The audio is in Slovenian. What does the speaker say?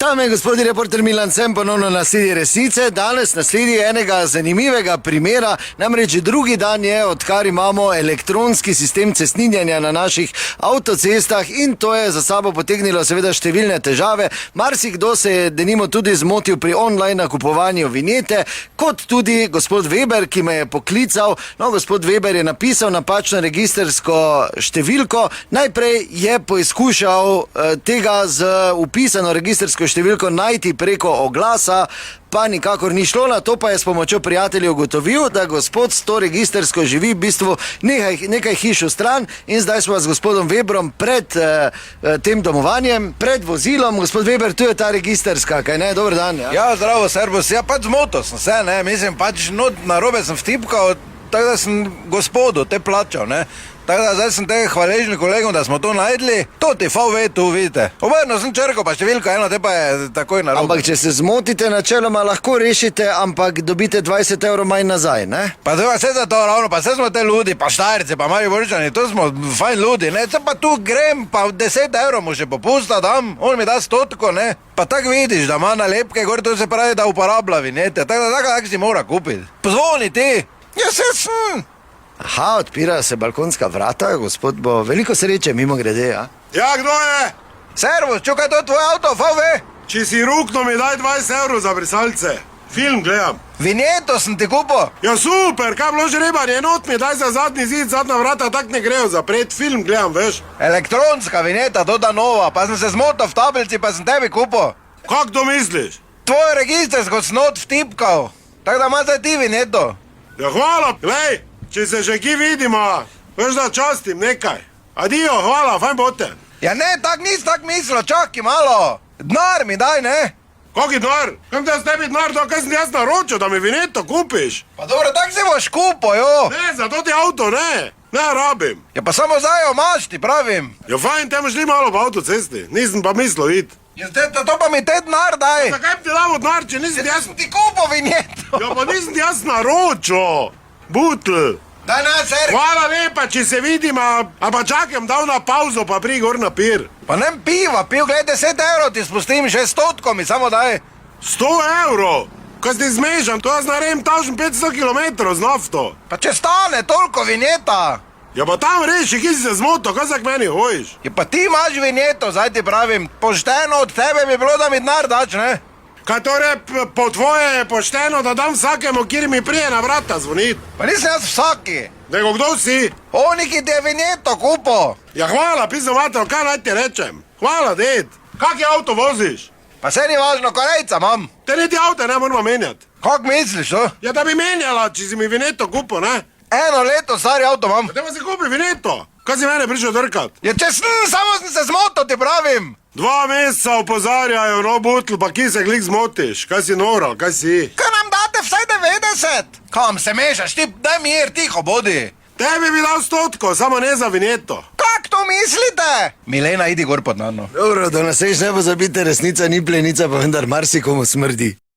Tam je gospodin reporter Milan Sem ponovno na sledi resnice. Danes na sledi enega zanimivega primera, namreč drugi dan je, odkar imamo elektronski sistem cestninjenja na naših avtocestah in to je za sabo potegnilo seveda številne težave. Marsikdo se je denimo tudi zmotil pri online nakupovanju vinjete, kot tudi gospod Weber, ki me je poklical. No, gospod Weber je napisal napačno registrsko številko. Najprej je poizkušal tega z upisano registrsko številko najti preko oglasa, pa nikakor ni šlo, na to pa je s pomočjo prijateljev ugotovil, da gospod s to registrsko živi v bistvu nekaj hiš v stran in zdaj smo s gospodom Weberom pred tem domovanjem, pred vozilom. Gospod Weber, tu je ta registrska, kaj ne? Dober dan. Ja, zdravo, servus. Ja, pač zmotil sem se, ne, mislim, pač narobe sem vtipkal, tako da sem gospodu te plačal, ne. Tako da zdaj sem te hvaležni kolegom, da smo to najdli. To ti VW tu vidite. Obrno sem črko, pa številka eno, te pa je takoj narobe. Ampak če se zmotite, načeloma lahko rešite, ampak dobite 20 € manj nazaj, ne? Pa to je vse za to ravno, pa vse smo te ljudi, pa Štajerci, pa Mariborčani, to smo fajn ljudi, ne. Se pa tu grem, pa 10 € mu še popusta dam, on mi da 100, ne. Pa tako vidiš, da ima nalepke gor, to se pravi, da uporablja vinjete. Tako si mora kupiti. Pozvoni ti. Ja, se sem. Aha, odpirajo se balkonska vrata, gospod bo veliko sreče, mimo grede, ja? Ja, kdo je? Servus, čukaj, to je tvoj avto, VW? Če si rukno, mi daj 20 € za brisalce. Film gledam. Vinjeto sem ti kupil. Ja, super, kaj bilo že rebanje, not mi daj za zadnji zid, zadnja vrata tak ne grejo zapret, film gledam, veš? Elektronska vinjeta, to da nova, pa sem se zmotil v tablici, pa sem tebi kupil. Kak to misliš? Tvoj registrsko sem not vtipkal, tako da ima zdaj ti vinjeto. Ja, hvala, glej. Če se že ki vidimo, veš da častim nekaj. Adijo, hvala, fajn bote. Ja ne, tak nis tak mislil, čakaj malo. Dnar mi daj, ne? Kaki dnar? Kam da s tebi dnar, to kaj sem jaz naročil, da mi vinjeto kupiš? Pa dobro, tak si boš kupil, jo. Ne, zato ti avto ne. Ne rabim. Ja pa samo zdaj jo imaš, ti pravim. Ja, fajn, temo šli malo po avtocesti, nisem pa mislil iti. Ja, to pa mi te dnar daj. Zakaj bi ti dal dnar, če nisem Ja, jaz... ti kupil vinjeto. Ja, pa nisem jaz naročil. Butl. Daj na, servus. Hvala lepa, če se vidimo, a pa čakam, dal na pauzo, pa pri gor na pir. Pa nem piva, pil, gled 10 € ti spustim, še 100 mi samo daj. 100 €? Kaj ti zmešam, to jaz naredim 1500 km z nafto. Pa če stane toliko vinjeta. Ja, pa tam reši, ki si se zmotil, kaj za k meni hojiš? Ja, pa ti imaš vinjeto, zdaj ti pravim. Pošteno od tebe bi bilo, da mi denar dač, ne? Kaj torej po tvoje je pošteno, da dam vsakemu, kjer mi prije na vrata zvonit? Pa nisem jaz vsaki. Nego kdo si? Oni, ki ti je vinjeto kupo. Ja, hvala, pisno mater, kaj naj ti rečem? Hvala, ded. Kak je avto voziš? Pa se ni važno, korejca imam. Te niti avto ne moramo menjati. Kak misliš, to? Ja, da bi menjala, če si mi vinjeto kupo, ne? 1 leto stari avto imam. Ja, te pa si kupi vinjeto. Kaj si mene prišel drkat? Ja, če samo sem se zmotil, ti pravim. 2 meseca opozarjajo, no, butl, pa ki se glik zmotiš? Kaj si noral, kaj si? Kaj nam date vsaj 90? Kam se mešaš, ti daj mir, tiho bodi. Tebi bi dal 100, samo ne za vinjeto. Kak to mislite? Milena, idi gor pod nano. Dobro, da nas ne pozabite, resnica ni plenica, pa vendar marsikomu smrdi.